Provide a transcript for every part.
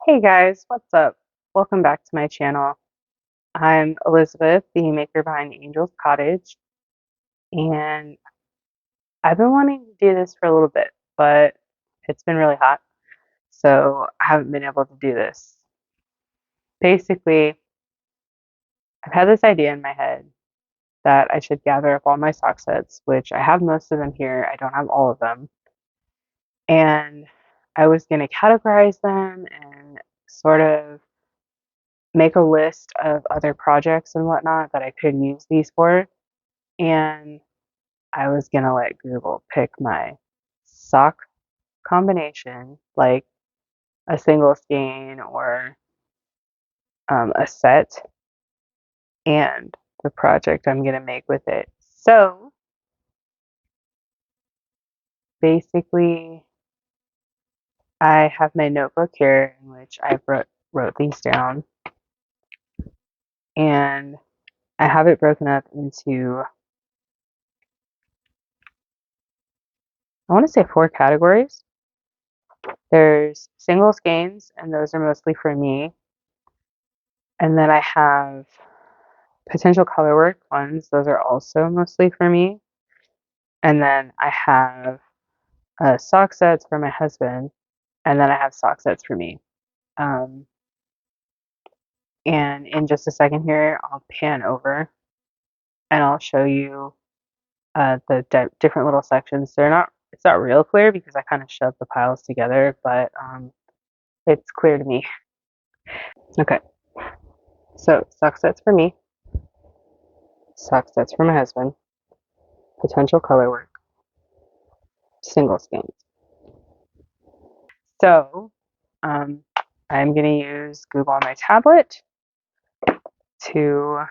Hey guys, what's up? Welcome back to my channel. I'm Elizabeth, the maker behind Angel's Cottage, and I've been wanting to do this for a little bit, but it's been really hot, so I haven't been able to do this. Basically, I've had this idea in my head that I should gather up all my sock sets, which I have most of them here. I don't have all of them. And I was going to categorize them and sort of make a list of other projects and whatnot that I could use these for. And I was gonna let Google pick my sock combination, like a single skein or a set, and the project I'm gonna make with it. So basically, I have my notebook here in which I wrote these down, and I have it broken up into, I want to say, 4 categories. There's single skeins, and those are mostly for me. And then I have potential colorwork ones. Those are also mostly for me. And then I have sock sets for my husband. And then I have sock sets for me. Um, and in just a second here, I'll pan over and I'll show you the different little sections. It's not real clear because I kind of shoved the piles together, but it's clear to me. Okay, so sock sets for me, sock sets for my husband, potential colorwork, single skeins. So um, I'm going to use Google on my tablet to,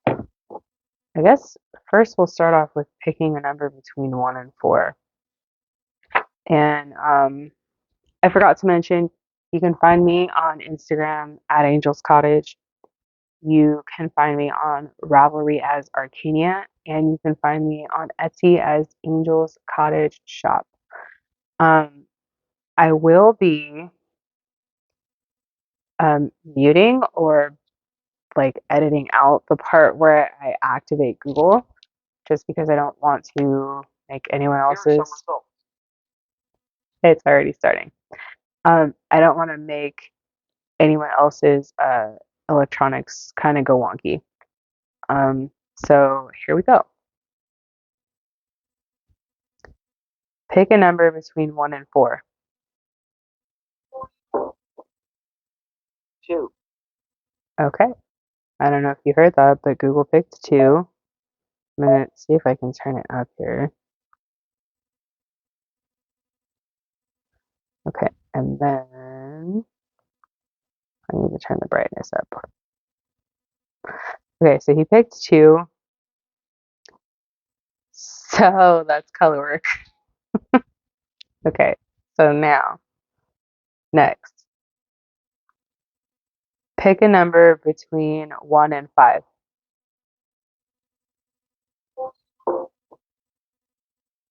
I guess, first we'll start off with picking a number between 1 and 4. And I forgot to mention, you can find me on Instagram at Angel's Cottage. You can find me on Ravelry as Arcania, and you can find me on Etsy as Angel's Cottage Shop. I will be muting or like editing out the part where I activate Google just because I don't want to make anyone else's. It's already starting. I don't want to make anyone else's electronics kind of go wonky. So here we go. Pick a number between 1 and 4. 2. Okay. I don't know if you heard that, but Google picked 2. I'm going to see if I can turn it up here. Okay. And then I need to turn the brightness up. Okay, so he picked 2. So that's color work. Okay, so now, next, pick a number between 1 and 5.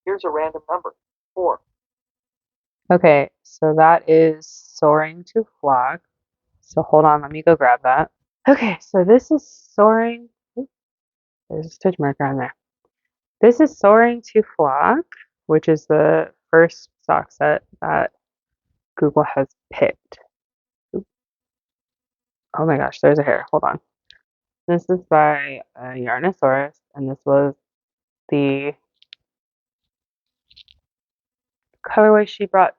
Here's a random number, 4. Okay, so that is soaring to flock. So hold on, let me go grab that. Okay, so this is soaring. Oops, there's a stitch marker on there. This is soaring to flock, which is the first sock set that Google has picked. Oops. Oh my gosh, there's a hair. Hold on. This is by Yarnosaurus, and this was the colorway she brought.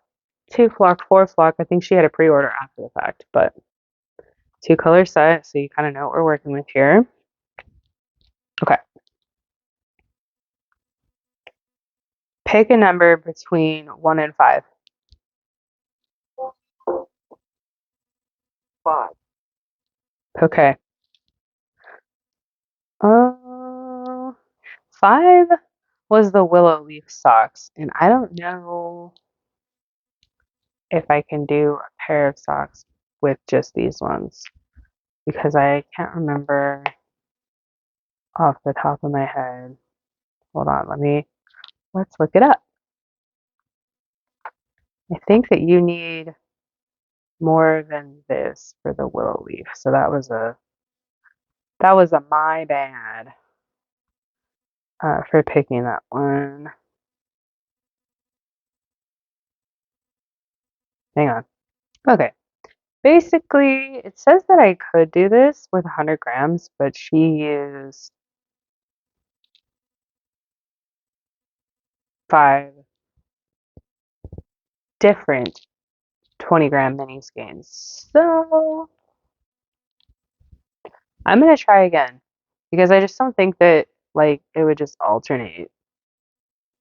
2 flock, 4 flock. I think she had a pre-order after the fact, but 2 color set, so you kind of know what we're working with here. Okay. Pick a number between 1 and 5. 5. Okay. 5 was the willow leaf socks, and I don't know if I can do a pair of socks with just these ones because I can't remember off the top of my head. Hold on, let's look it up. I think that you need more than this for the willow leaf. So that was a my bad for picking that one. Hang on. Okay. Basically, it says that I could do this with 100 grams, but she used 5 different 20-gram mini skeins. So I'm gonna try again because I just don't think that like it would just alternate.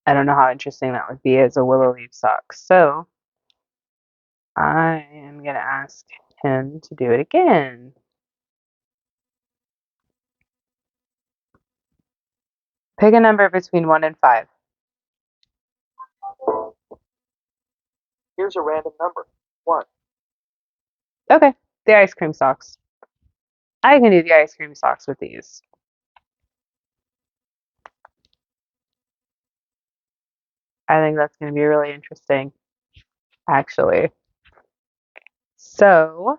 I don't know how interesting that would be as a willow leaf sock. So I am gonna ask him to do it again. Pick a number between 1 and 5. Here's a random number. 1. Okay, the ice cream socks. I can do the ice cream socks with these. I think that's going to be really interesting, actually. So,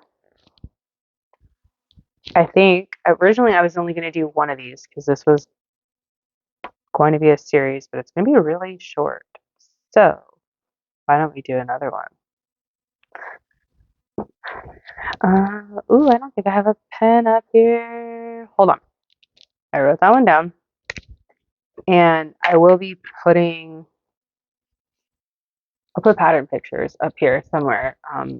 I think originally I was only going to do one of these because this was going to be a series, but it's going to be really short. So, why don't we do another one? Ooh, I don't think I have a pen up here. Hold on. I wrote that one down. And I will be I'll put pattern pictures up here somewhere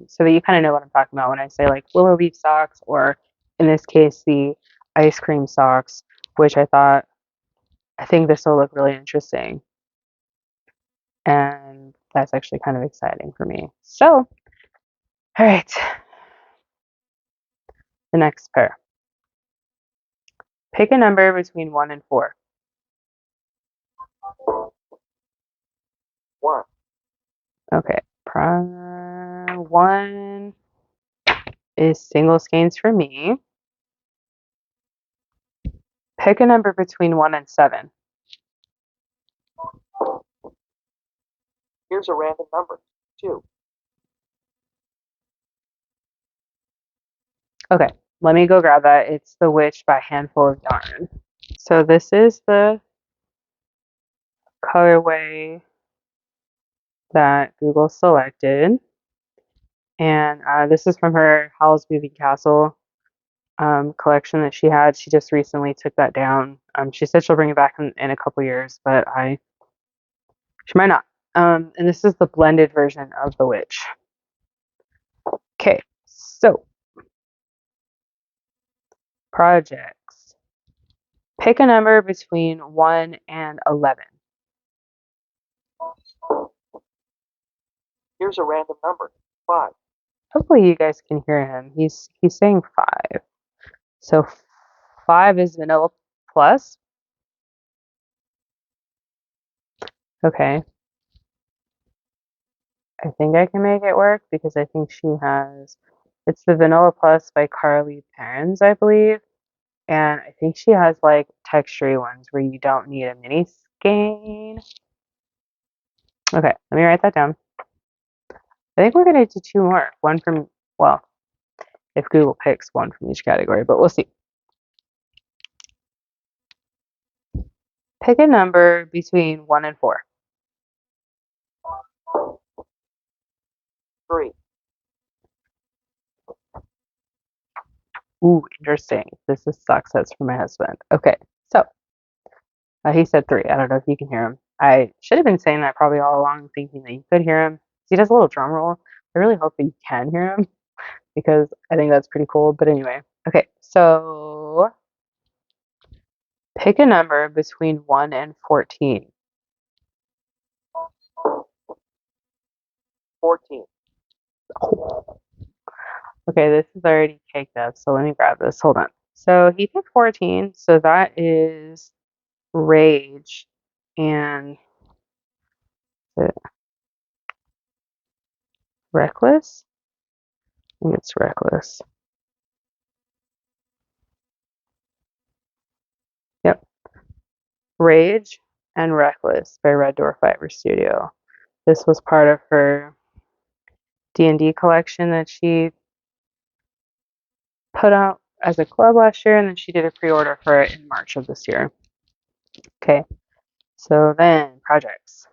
so that you kind of know what I'm talking about when I say like willow leaf socks, or in this case, the ice cream socks, which I think this will look really interesting. And that's actually kind of exciting for me. So, all right, the next pair. Pick a number between 1 and 4. 1. Okay, 1 is single skeins for me. Pick a number between 1 and 7. Here's a random number. 2. Okay, let me go grab that. It's The Witch by Handful of Yarn. So this is the colorway that Google selected. And this is from her Howl's Moving Castle collection that she had. She just recently took that down. She said she'll bring it back in a couple years, but she might not. And this is the blended version of The Witch. Okay, so projects. Pick a number between 1 and 11. Here's a random number. 5. Hopefully you guys can hear him. He's saying 5. So 5 is vanilla plus. Okay. I think I can make it work because I think it's the Vanilla Plus by Carly Perrins, I believe. And I think she has like textury ones where you don't need a mini skein. Okay, let me write that down. I think we're gonna do 2 more. One from, well, if Google picks one from each category, but we'll see. Pick a number between 1 and 4. 3. Ooh, interesting. This is sock sets for my husband. Okay, so he said 3. I don't know if you can hear him. I should have been saying that probably all along, thinking that you could hear him. He does a little drum roll. I really hope that you can hear him because I think that's pretty cool. But anyway, okay, so pick a number between 1 and 14. 14. Okay, this is already caked up, so let me grab this. Hold on. So he picked 14, so that is Rage and Reckless? I think it's Reckless. Yep. Rage and Reckless by Red Door Fiber Studio. This was part of her D&D collection that she put out as a club last year, and then she did a pre-order for it in March of this year. Okay, so then projects.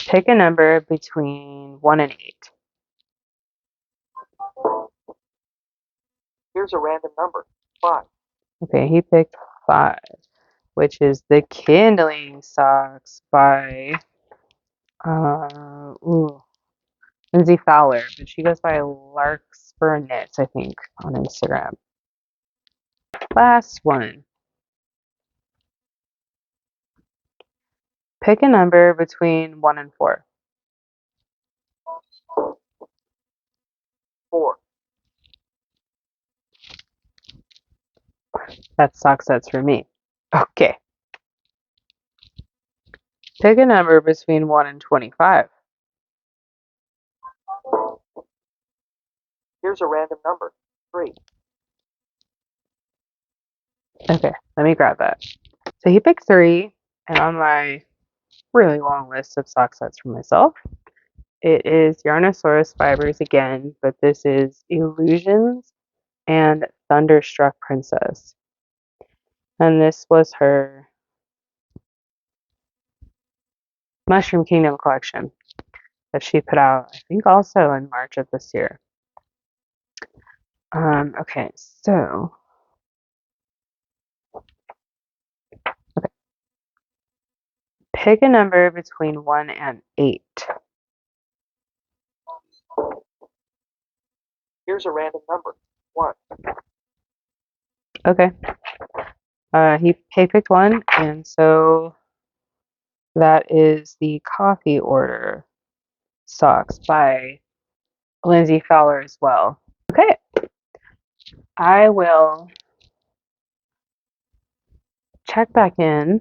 Pick a number between 1 and 8. Here's a random number. 5. Okay, he picked 5, which is the Kindling Socks by Lindsay Fowler, but she goes by Larkspur Knits, I think, on Instagram. Last one. Pick a number between 1 and 4. 4. That's sock sets for me. Okay. Pick a number between 1 and 25. Here's a random number. 3. Okay, let me grab that. So he picked 3, and on my really long list of sock sets for myself, it is Yarnosaurus fibers again, but this is Illusions and Thunderstruck Princess. And this was her Mushroom Kingdom collection that she put out, I think also in March of this year. Okay, so pick a number between 1 and 8. Here's a random number. 1. Okay. He picked 1, and so that is the Coffee Order socks by Lindsay Fowler as well. Okay, I will check back in.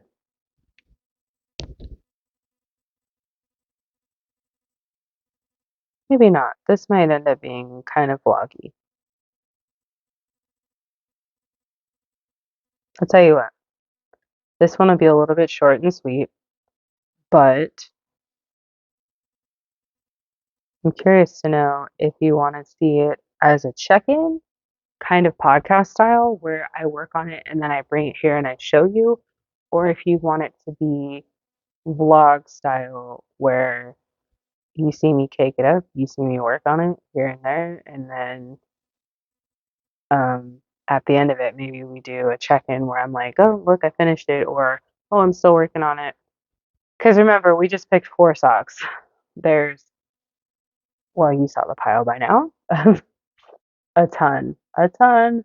Maybe not. This might end up being kind of vloggy. I'll tell you what. This one will be a little bit short and sweet, but I'm curious to know if you want to see it as a check-in kind of podcast style where I work on it and then I bring it here and I show you, or if you want it to be vlog style where you see me cake it up, you see me work on it here and there, and then at the end of it, maybe we do a check-in where I'm like, oh, look, I finished it, or oh, I'm still working on it. Because remember, we just picked 4 socks. There's, well, you saw the pile by now. A ton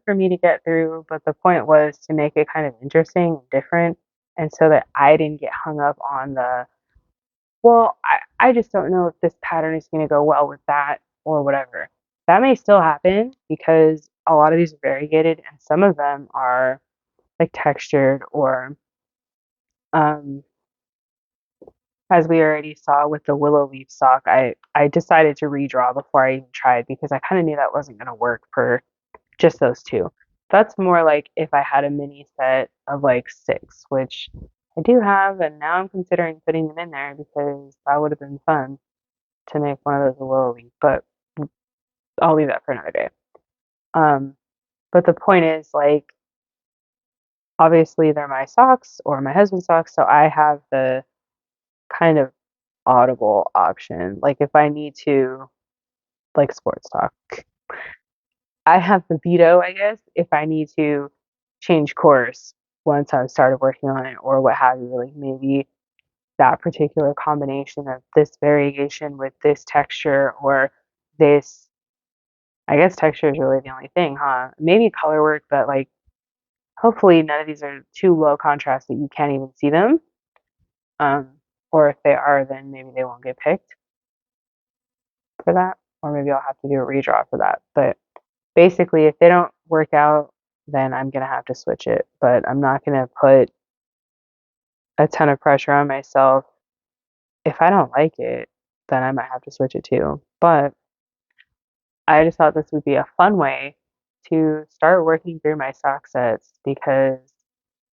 for me to get through. But the point was to make it kind of interesting and different. And so that I didn't get hung up on the, well, I just don't know if this pattern is going to go well with that or whatever. That may still happen because a lot of these are variegated and some of them are like textured or um, as we already saw with the willow leaf sock, I decided to redraw before I even tried because I kind of knew that wasn't going to work for just those 2. That's more like if I had a mini set of like 6, which I do have, and now I'm considering putting them in there because that would have been fun to make one of those a willow leaf, but I'll leave that for another day. Um, but the point is, like, obviously they're my socks or my husband's socks, so I have the kind of audible option. Like if I need to, like sports talk, I have the veto, I guess, if I need to change course once I've started working on it or what have you. Like maybe that particular combination of this variegation with this texture or this, I guess texture is really the only thing, huh? Maybe color work, but like hopefully none of these are too low contrast that you can't even see them. Um, or if they are, then maybe they won't get picked for that, or maybe I'll have to do a redraw for that. But basically, if they don't work out, then I'm gonna have to switch it. But I'm not gonna put a ton of pressure on myself. If I don't like it, then I might have to switch it too. But I just thought this would be a fun way to start working through my sock sets because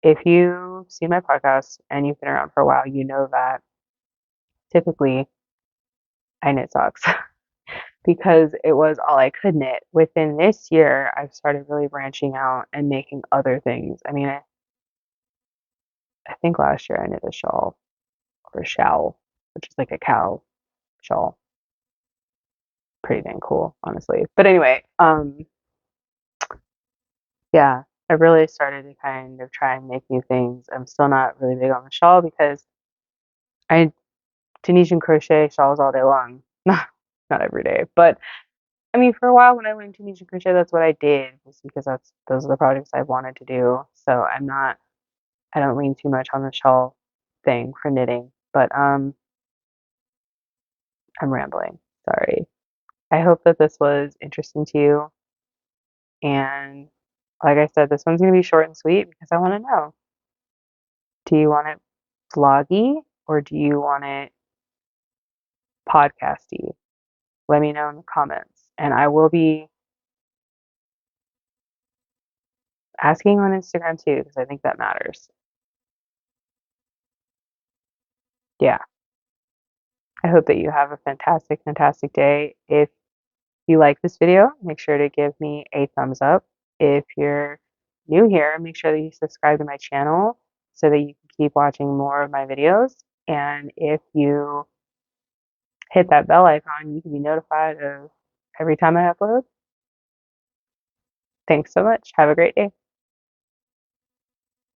if you see my podcast and you've been around for a while, you know that typically I knit socks because it was all I could knit. Within this year, I've started really branching out and making other things. I mean, I think last year I knit a shawl or a shawl, which is like a cow shawl. Pretty dang cool, honestly. But anyway, yeah, I really started to kind of try and make new things. I'm still not really big on the shawl because I Tunisian crochet shawls all day long. Not every day, but I mean, for a while when I learned Tunisian crochet, that's what I did, just because those are the projects I wanted to do. So I don't lean too much on the shawl thing for knitting. But I'm rambling. Sorry. I hope that this was interesting to you. And like I said, this one's gonna be short and sweet because I want to know. Do you want it vloggy or do you want it podcasty? Let me know in the comments. And I will be asking on Instagram too, because I think that matters. Yeah. I hope that you have a fantastic, fantastic day. If you like this video, make sure to give me a thumbs up. If you're new here, make sure that you subscribe to my channel so that you can keep watching more of my videos. And if you hit that bell icon, you can be notified of every time I upload. Thanks so much. Have a great day.